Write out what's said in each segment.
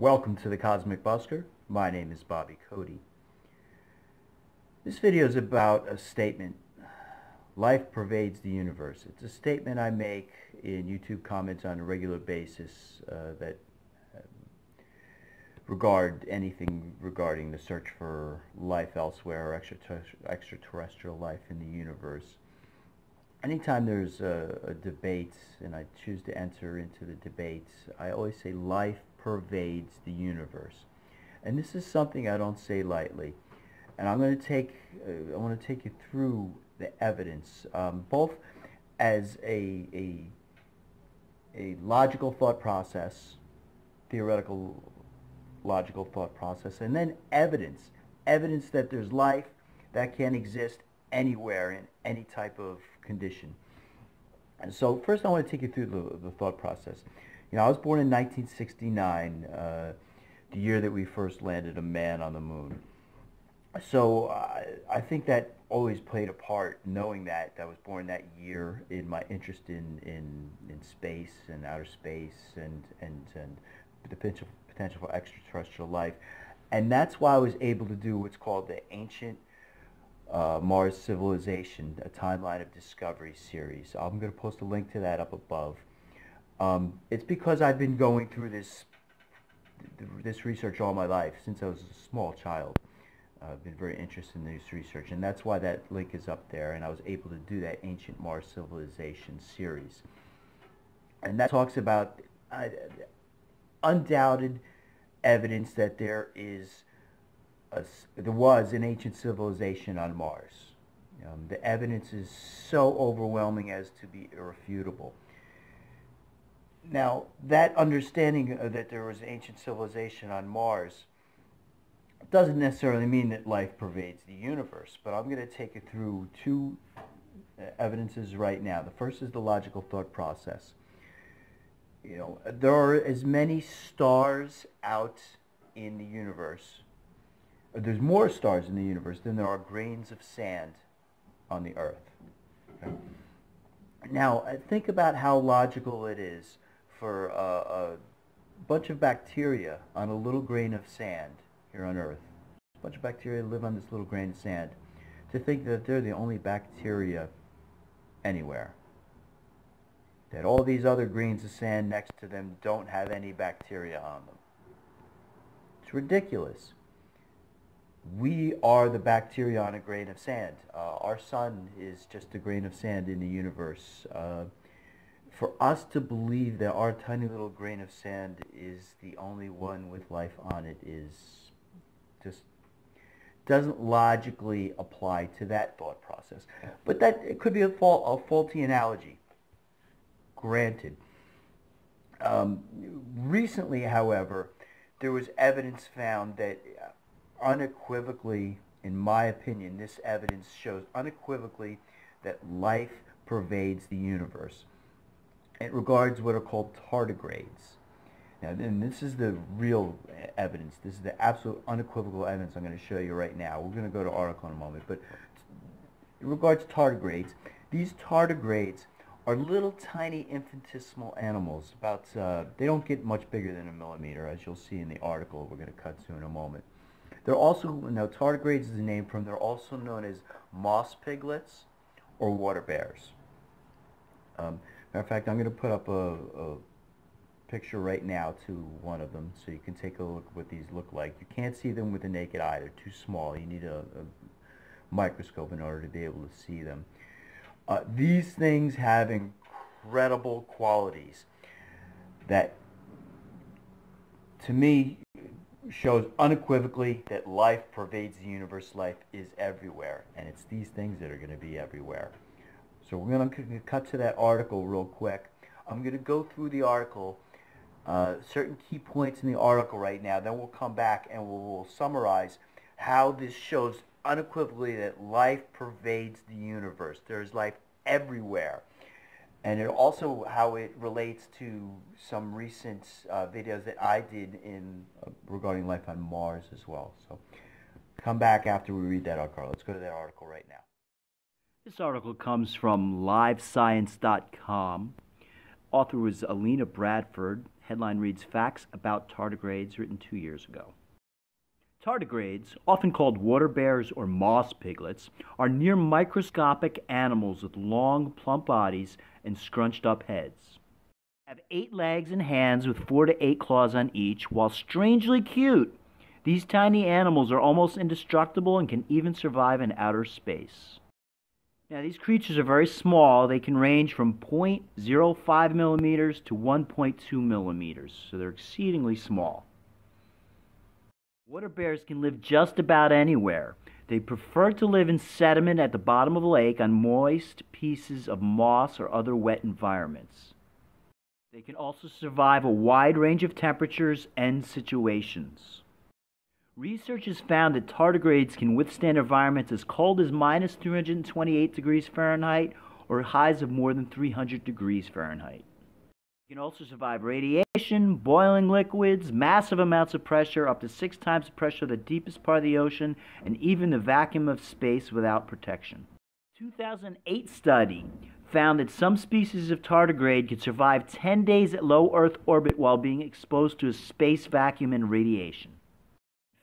Welcome to the Cosmic Busker. My name is Bobby Cody. This video is about a statement. Life pervades the universe. It's a statement I make in YouTube comments on a regular basis that regard anything regarding the search for life elsewhere or extraterrestrial life in the universe. Anytime there's a debate and I choose to enter into the debates, I always say life pervades the universe. And this is something I don't say lightly. And I want to take you through the evidence, both as a logical thought process, theoretical logical thought process, and then evidence that there's life that can exist anywhere in any type of condition. And so first I want to take you through the thought process. You know, I was born in 1969, the year that we first landed a man on the moon. So I think that always played a part, knowing that I was born that year, in my interest in space and outer space and the potential for extraterrestrial life. And that's why I was able to do what's called the Ancient Mars Civilization, a Timeline of Discovery series. I'm going to post a link to that up above. It's because I've been going through this research all my life, since I was a small child. I've been very interested in this research, and that's why that link is up there, and I was able to do that Ancient Mars Civilization series. And that talks about undoubted evidence that there was an ancient civilization on Mars. The evidence is so overwhelming as to be irrefutable. Now, that understanding that there was an ancient civilization on Mars doesn't necessarily mean that life pervades the universe, but I'm going to take you through two evidences right now. The first is the logical thought process. You know, there are as many stars out in the universe, there's more stars in the universe than there are grains of sand on the Earth. Okay? Now, think about how logical it is for a bunch of bacteria on a little grain of sand here on Earth. A bunch of bacteria live on this little grain of sand. To think that they're the only bacteria anywhere. That all these other grains of sand next to them don't have any bacteria on them. It's ridiculous. We are the bacteria on a grain of sand. Our sun is just a grain of sand in the universe. For us to believe that our tiny little grain of sand is the only one with life on it is just doesn't logically apply to that thought process. But that it could be a faulty analogy. Granted. Recently, however, there was evidence found that unequivocally, in my opinion, this evidence shows unequivocally that life pervades the universe. It regards what are called tardigrades. Now, then this is the real evidence. This is the absolute unequivocal evidence I'm going to show you right now. We're going to go to article in a moment, but in regards to tardigrades, these tardigrades are little tiny infinitesimal animals. They don't get much bigger than a millimeter, as you'll see in the article we're going to cut to in a moment. They're also, now tardigrades is the name for them, they're also known as moss piglets or water bears. Matter of fact, I'm going to put up a picture right now to one of them so you can take a look at what these look like. You can't see them with the naked eye, they're too small. You need a microscope in order to be able to see them. These things have incredible qualities that, to me, shows unequivocally that life pervades the universe. Life is everywhere, and it's these things that are going to be everywhere. So we're going to cut to that article real quick. I'm going to go through the article, certain key points in the article right now. Then we'll come back and we'll summarize how this shows unequivocally that life pervades the universe. There's life everywhere. And it also how it relates to some recent videos that I did in regarding life on Mars as well. So come back after we read that article. Let's go to that article right now. This article comes from livescience.com. Author was Alina Bradford, Headline reads, Facts about Tardigrades, written 2 years ago. Tardigrades, often called water bears or moss piglets, are near microscopic animals with long, plump bodies and scrunched up heads. They have 8 legs and hands with 4 to 8 claws on each. While strangely cute, these tiny animals are almost indestructible and can even survive in outer space. Now, these creatures are very small. They can range from 0.05 millimeters to 1.2 millimeters, so they're exceedingly small. Water bears can live just about anywhere. They prefer to live in sediment at the bottom of a lake on moist pieces of moss or other wet environments. They can also survive a wide range of temperatures and situations. Research has found that tardigrades can withstand environments as cold as minus 328 degrees Fahrenheit or highs of more than 300 degrees Fahrenheit. They can also survive radiation, boiling liquids, massive amounts of pressure, up to 6 times the pressure of the deepest part of the ocean, and even the vacuum of space without protection. A 2008 study found that some species of tardigrade could survive 10 days at low Earth orbit while being exposed to a space vacuum and radiation.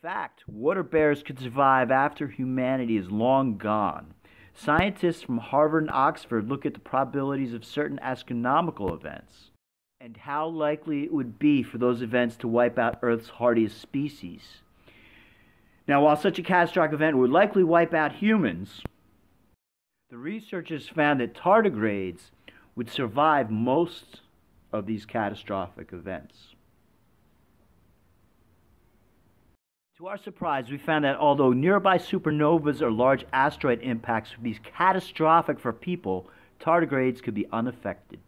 In fact, water bears could survive after humanity is long gone. Scientists from Harvard and Oxford look at the probabilities of certain astronomical events and how likely it would be for those events to wipe out Earth's hardiest species. Now, while such a catastrophic event would likely wipe out humans, the researchers found that tardigrades would survive most of these catastrophic events. To our surprise, we found that although nearby supernovas or large asteroid impacts would be catastrophic for people, tardigrades could be unaffected.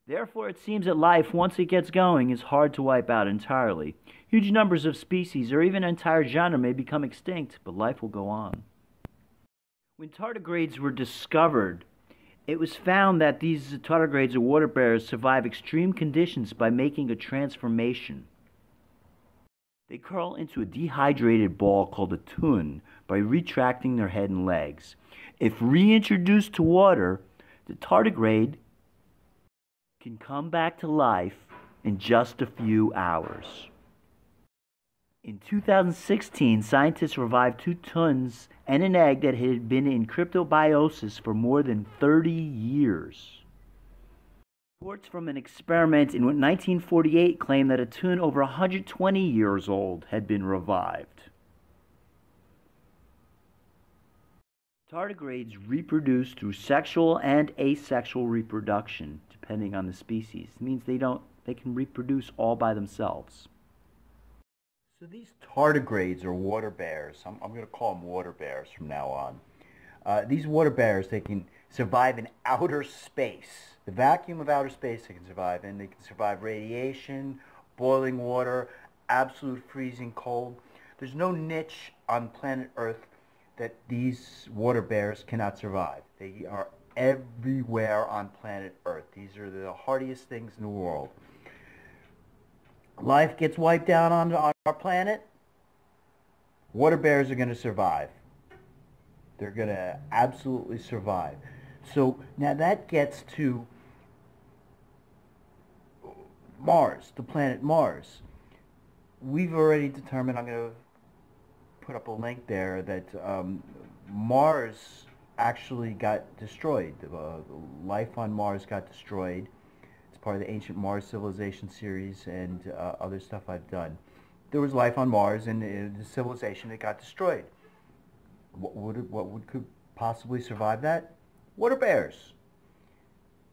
Therefore, it seems that life, once it gets going, is hard to wipe out entirely. Huge numbers of species or even an entire genre may become extinct, but life will go on. When tardigrades were discovered, it was found that these tardigrades or water bears survive extreme conditions by making a transformation. They curl into a dehydrated ball called a tun by retracting their head and legs. If reintroduced to water, the tardigrade can come back to life in just a few hours. In 2016, scientists revived 2 tuns and an egg that had been in cryptobiosis for more than 30 years. Reports from an experiment in 1948 claim that a tun over 120 years old had been revived. Tardigrades reproduce through sexual and asexual reproduction, depending on the species. It means they can reproduce all by themselves. So these tardigrades or water bears, I'm going to call them water bears from now on. These water bears, they can survive in outer space. The vacuum of outer space they can survive in. They can survive radiation, boiling water, absolute freezing cold. There's no niche on planet Earth that these water bears cannot survive. They are everywhere on planet Earth. These are the hardiest things in the world. Life gets wiped out on our planet. Water bears are going to survive. They're going to absolutely survive. So now that gets to Mars, the planet Mars. We've already determined, I'm going to put up a link there, that Mars actually got destroyed. Life on Mars got destroyed. It's part of the Ancient Mars Civilization series and other stuff I've done. There was life on Mars and the civilization that got destroyed. What could possibly survive that? Water bears.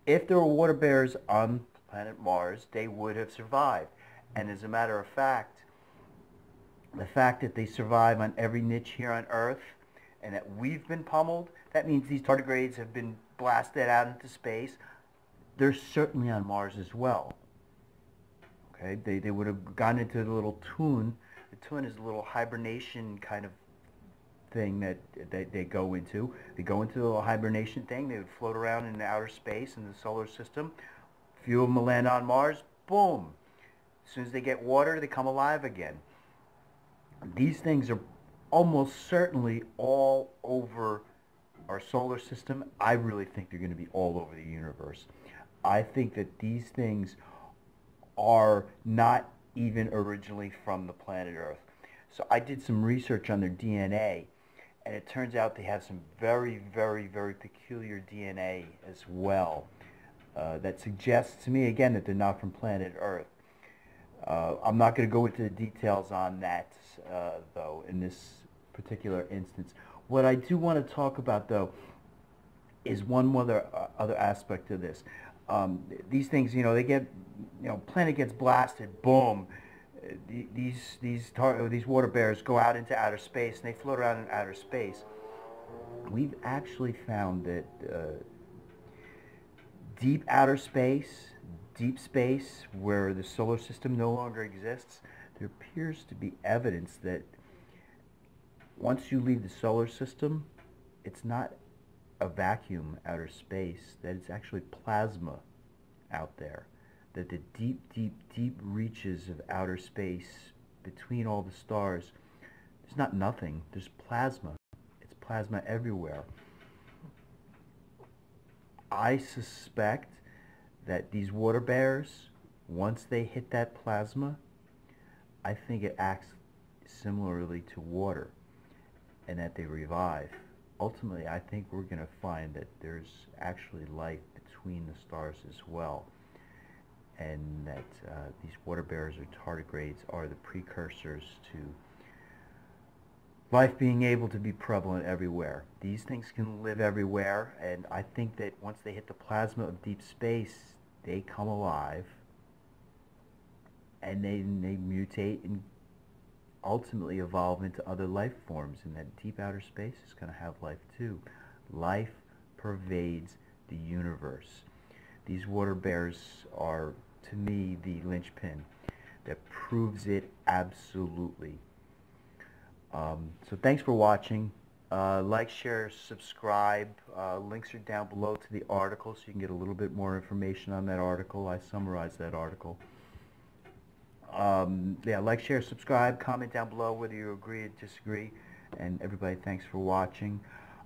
If there were water bears on planet Mars, they would have survived. And as a matter of fact, the fact that they survive on every niche here on Earth and that we've been pummeled, that means these tardigrades have been blasted out into space. They're certainly on Mars as well. Okay, they would have gone into the little tun. The tun is a little hibernation kind of thing that they go into. They go into the little hibernation thing. They would float around in outer space in the solar system. A few of them will land on Mars. Boom. As soon as they get water, they come alive again. These things are almost certainly all over our solar system. I really think they're going to be all over the universe. I think that these things are not even originally from the planet Earth. So I did some research on their DNA, and it turns out they have some very, very, very peculiar DNA as well. That suggests to me, again, that they're not from planet Earth. I'm not going to go into the details on that, though, in this particular instance. What I do want to talk about, though, is one other aspect of this. These things, they get, planet gets blasted, boom. These water bears go out into outer space, and they float around in outer space. We've actually found that deep outer space, deep space, where the solar system no longer exists, there appears to be evidence that once you leave the solar system, it's not a vacuum outer space, that it's actually plasma out there. That the deep, deep, deep reaches of outer space between all the stars, there's not nothing, there's plasma. It's plasma everywhere. I suspect that these water bears, once they hit that plasma, I think it acts similarly to water, and that they revive. Ultimately, I think we're going to find that there's actually life between the stars as well, and that these water bears or tardigrades are the precursors to life being able to be prevalent everywhere. These things can live everywhere, and I think that once they hit the plasma of deep space, they come alive, and they mutate and ultimately evolve into other life forms, and that deep outer space is going to have life too. Life pervades the universe. These water bears are, to me, the linchpin that proves it absolutely. So thanks for watching. Like, share, subscribe. Links are down below to the article, so you can get a little bit more information on that article. I summarized that article. Yeah, like, share, subscribe, comment down below whether you agree or disagree. And everybody, thanks for watching.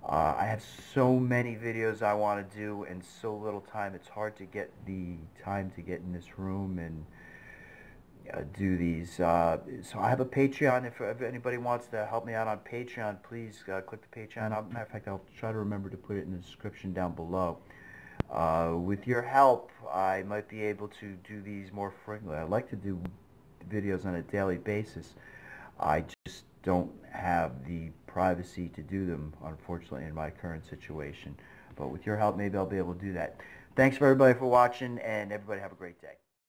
I have so many videos I want to do and so little time. It's hard to get the time to get in this room and do these. So I have a Patreon. If anybody wants to help me out on Patreon, please click the Patreon. Matter of fact, I'll try to remember to put it in the description down below. With your help, I might be able to do these more frequently. I like to do videos on a daily basis. I just don't have the privacy to do them, unfortunately, in my current situation. But with your help, maybe I'll be able to do that. Thanks for everybody for watching, and everybody have a great day.